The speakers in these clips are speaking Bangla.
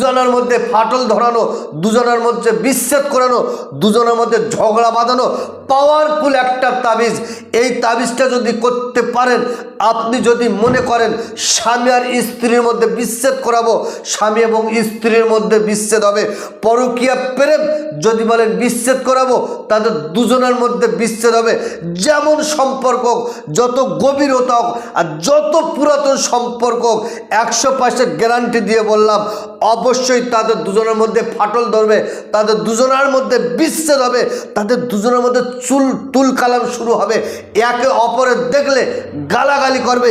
দুজনের মধ্যে ফাটল ধরানো, দুজনের মধ্যে বিচ্ছেদ করানো, দুজনের মধ্যে ঝগড়া বাঁধানো পাওয়ারফুল একটা তাবিজ। এই তাবিজটা যদি করতে পারেন, আপনি যদি মনে করেন স্বামী আর স্ত্রীর মধ্যে বিচ্ছেদ করাবো, স্বামী এবং স্ত্রীর মধ্যে বিচ্ছেদ হবে, পরকীয়া প্রেম যদি বলেন বিচ্ছেদ করাবো, তাদের দুজনের মধ্যে বিচ্ছেদ হবে। যেমন সম্পর্ক যত গভীর হতে হোক আর যত পুরাতন সম্পর্ক, 100% গ্যারান্টি দিয়ে বললাম, অবশ্যই তাদের দুজনের মধ্যে ফাটল ধরবে, তাদের দুজনের মধ্যে বিচ্ছেদ হবে, তাদের দুজনের মধ্যে তুল কালাম শুরু হবে, একে অপরের দেখলে গালাগালি করবে,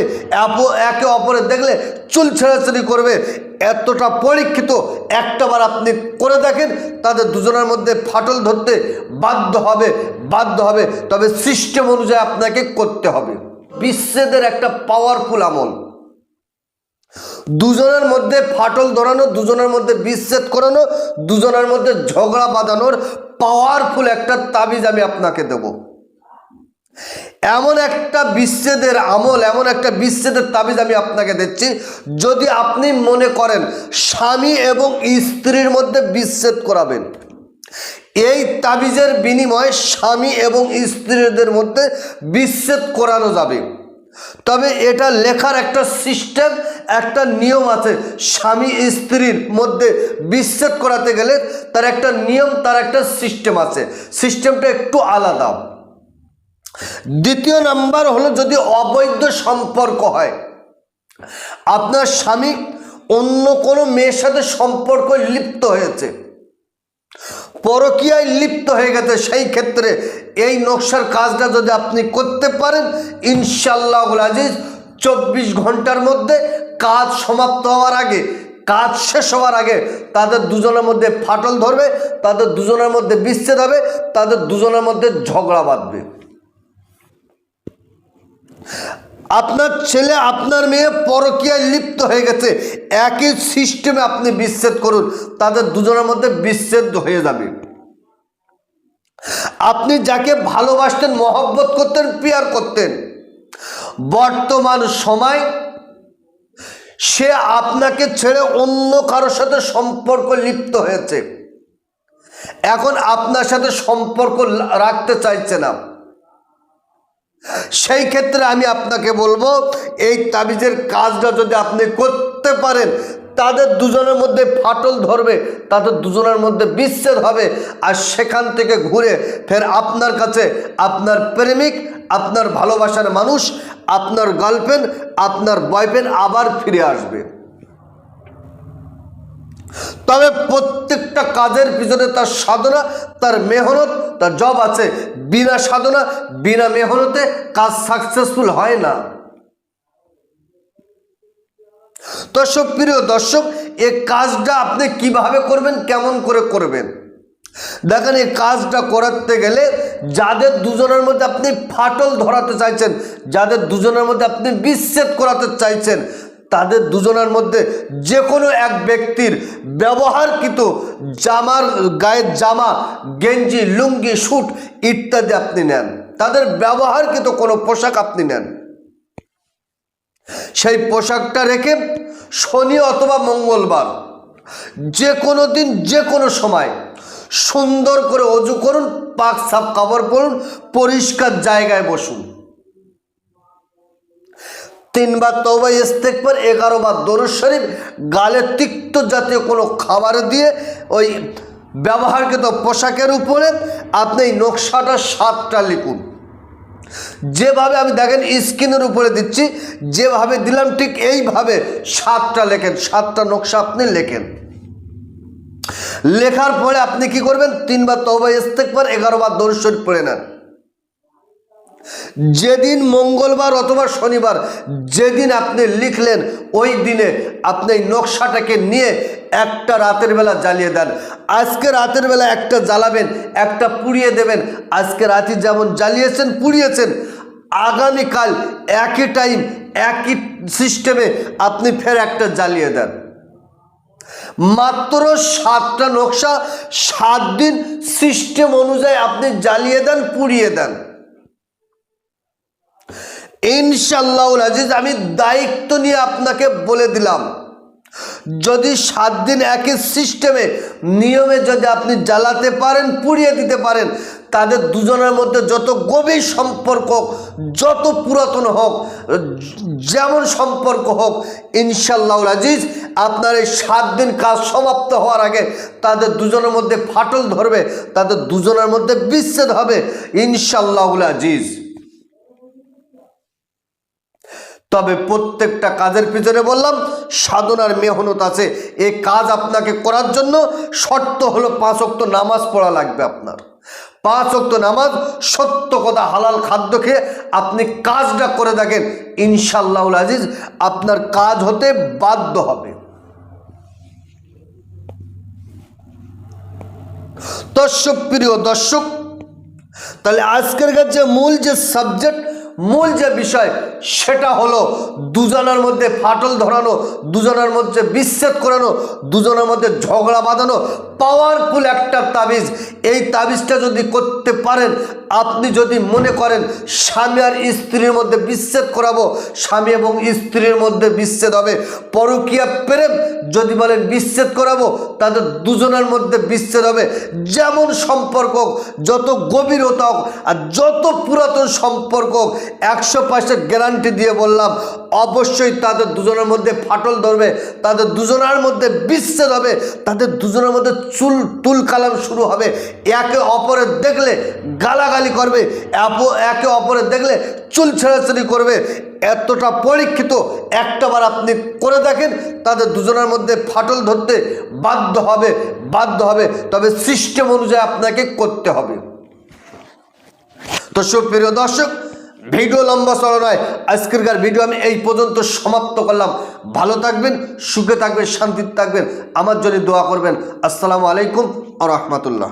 একে অপরের দেখলে চুল ছেঁড়াছেড়ি করবে। এতটা পরীক্ষিত, একটাবার আপনি করে দেখেন, তাদের দুজনের মধ্যে ফাটল ধরতে বাধ্য হবে। তবে সিস্টেম অনুযায়ী আপনাকে করতে হবে। বিচ্ছেদের একটা পাওয়ারফুল আমল, দুজনের মধ্যে ফাটল ধরানো, দুজনের মধ্যে বিচ্ছেদ করানো, দুজনের মধ্যে ঝগড়া বাঁধানোর পাওয়ারফুল একটা তাবিজ আমি আপনাকে দেব। এমন একটা বিচ্ছেদের আমল, এমন একটা বিচ্ছেদের তাবিজ আমি আপনাকে দিচ্ছি। যদি আপনি মনে করেন স্বামী এবং স্ত্রীর মধ্যে বিচ্ছেদ করাবেন, এই তাবিজের বিনিময়ে স্বামী এবং স্ত্রীদের মধ্যে বিচ্ছেদ করানো যাবে। তবে এটা লেখার একটা সিস্টেম, একটা নিয়ম আছে। স্বামী স্ত্রীর মধ্যে বিচ্ছেদ করাতে গেলে তার একটা নিয়ম, তার একটা সিস্টেম আছে, সিস্টেমটা একটু আলাদা। দ্বিতীয় নাম্বার হলো, যদি অবৈধ সম্পর্ক হয়, আপনার স্বামী অন্য কোনো মেয়ের সাথে সম্পর্ক লিপ্ত হয়েছে, পরকীয়ায় লিপ্ত হয়ে গেছে, সেই ক্ষেত্রে এই নকশার কাজটা যদি আপনি করতে পারেন, ইনশাআল্লাহুল আজিজ 24 ঘন্টার মধ্যে কাজ সমাপ্ত হওয়ার আগে, কাজ শেষ হওয়ার আগে তাদের দুজনের মধ্যে ফাটল ধরবে, তাদের দুজনের মধ্যে বিচ্ছেদ হবে, তাদের দুজনের মধ্যে ঝগড়া বাঁধবে। আপনার ছেলে আপনার মেয়ে পরকীয়ায় লিপ্ত হয়ে গেছে, একই সিস্টেমে আপনি বিচ্ছেদ করুন, তাদের দুজনের মধ্যে বিচ্ছেদ হয়ে যাবে। আপনি যাকে ভালোবাসতেন, মহব্বত করতেন, প্যার করতেন, বর্তমান সময় সে আপনাকে ছেড়ে অন্য কারোর সাথে সম্পর্ক লিপ্ত হয়েছে, এখন আপনার সাথে সম্পর্ক রাখতে চাইছে না। সেই ক্ষেত্রে আমি আপনাকে বলবো, এই তাবিজের কাজটা যদি আপনি করতে পারেন, তাদের দুজনের মধ্যে ফাটল ধরবে, তাদের দুজনের মধ্যে বিচ্ছেদ হবে, আর সেখান থেকে ঘুরে ফের আপনার কাছে আপনার প্রেমিক, আপনার ভালোবাসার মানুষ, আপনার গার্লফ্রেন্ড, আপনার বয়ফ্রেন্ড আবার ফিরে আসবে। তবে প্রত্যেকটা কাজের পিছনে তার সাধনা, তার মেহনত, তার জব আছে। বিনা সাধনা, বিনা মেহনতে কাজ সাকসেসফুল হয় না। তো প্রিয় দর্শক, এই কাজটা আপনি কিভাবে করবেন, কেমন করে করবেন? দেখেন, এই কাজটা করাতে গেলে যাদের দুজনের মধ্যে আপনি ফাটল ধরাতে চাইছেন, যাদের দুজনের মধ্যে আপনি বিচ্ছেদ করাতে চাইছেন, তাদের দুজনের মধ্যে যে কোনো এক ব্যক্তির ব্যবহারকৃত জামার, গায়ের জামা, গেঞ্জি, লুঙ্গি, স্যুট ইত্যাদি আপনি নেন, তাদের ব্যবহারকৃত কোনো পোশাক আপনি নেন। সেই পোশাকটা রেখে শনি অথবা মঙ্গলবার যে কোনো দিন, যে কোনো সময় সুন্দর করে অজু করুন, পাক সাফ কাপড় পরুন, পরিষ্কার জায়গায় বসুন, 3 বার তওবা ইস্তেগফার, 11 বার দরুদ শরীফ, গালে তিক্ত জাতীয় কোনো খাবার দিয়ে ওই ব্যবহারকৃত পোশাকের উপরে আপনি এই নকশাটা 7টা লিখুন। যেভাবে আমি দেখেন স্ক্রিনের উপরে দিচ্ছি, যেভাবে দিলাম ঠিক এইভাবে 7টা লেখেন, 7টা নকশা আপনি লেখেন। লেখার পরে আপনি কি করবেন, 3 বার তওবা ইস্তেগফার, 11 বার দরুদ শরীফ পড়ে নেন। যেদিন মঙ্গলবার অথবা শনিবার, যেদিন আপনি লিখলেন, ওই দিনে আপনি এই নকশাটাকে নিয়ে একটা রাতের বেলা জ্বালিয়ে দেন। আজকে রাতের বেলা একটা জ্বালাবেন, একটা পুড়িয়ে দেবেন। আজকে রাতে যেমন জ্বালিয়েছেন, পুড়িয়েছেন, আগামীকাল একই টাইম, একই সিস্টেমে আপনি ফের একটা জ্বালিয়ে দেন। মাত্র 7টা নকশা, 7 দিন সিস্টেম অনুযায়ী আপনি জ্বালিয়ে দেন, পুড়িয়ে দেন। ইনশাআল্লাহুল আজিজ আমি দায়িত্ব নিয়ে আপনাকে বলে দিলাম, যদি 7 দিন একই সিস্টেমে নিয়মে যদি আপনি জ্বালাতে পারেন, পুড়িয়ে দিতে পারেন, তাদের দুজনের মধ্যে যত গভীর সম্পর্ক, যত পুরাতন হোক, যেমন সম্পর্ক হোক, ইনশাআল্লাহুল আজিজ আপনার এই 7 দিন কাজ সমাপ্ত হওয়ার আগে তাদের দুজনের মধ্যে ফাটল ধরবে, তাদের দুজনের মধ্যে বিচ্ছেদ হবে ইনশাআল্লাহুল আজিজ। তবে প্রত্যেকটা কাজের পিছনে বললাম সাধনার মেহনত আছে। এই কাজ আপনাকে করার জন্য শর্ত হলো 5 ওয়াক্ত নামাজ পড়া লাগবে। আপনার 5 ওয়াক্ত নামাজ, সত্য কথা, হালাল খাদ্য খেয়ে আপনি কাজটা করে দেখেন, ইনশাআল্লাহুল আজিজ আপনার কাজ হতে বাধ্য হবে। দর্শক, প্রিয় দর্শক, তাহলে আজকের কাছে মূল যে সাবজেক্ট, মূল যে বিষয়, সেটা হলো দুজনের মধ্যে ফাটল ধরানো, দুজনের মধ্যে বিচ্ছেদ করানো, দুজনের মধ্যে ঝগড়া বাঁধানো, পাওয়ারফুল একটা তাবিজ। এই তাবিজটা যদি করতে পারেন, আপনি যদি মনে করেন স্বামী আর স্ত্রীর মধ্যে বিচ্ছেদ করাবো, স্বামী এবং স্ত্রীর মধ্যে বিচ্ছেদ হবে, পরকীয়া প্রেম যদি বলেন বিচ্ছেদ করাবো, তাদের দুজনের মধ্যে বিচ্ছেদ হবে, যেমন সম্পর্ক হোক, যত গভীরতা হোক আর যত পুরাতন সম্পর্ক হোক, 100% গ্যারান্টি দিয়ে বললাম, অবশ্যই তাদের দুজনের মধ্যে ফাটল ধরবে, তাদের দুজনের মধ্যে বিচ্ছেদ হবে, তাদের দুজনের মধ্যে তুল কালাম শুরু হবে, একে অপরের দেখলে গালাগালি করবে, একে অপরের দেখলে চুল ছেঁড়াছেড়ি করবে। এতটা পরীক্ষিত, একটাবার আপনি করে দেখেন, তাদের দুজনের মধ্যে ফাটল ধরতে বাধ্য হবে। তবে সিস্টেম অনুযায়ী আপনাকে করতে হবে। তো সুপ্রিয় দর্শক, ভিডিও লম্বা চড়া নয়, আজকেরকার ভিডিও আমি এই পর্যন্ত সমাপ্ত করলাম। ভালো থাকবেন, সুখে থাকবেন, শান্তিতে থাকবেন, আমার জন্য দোয়া করবেন। আসসালামু আলাইকুম ওয়া রাহমাতুল্লাহ।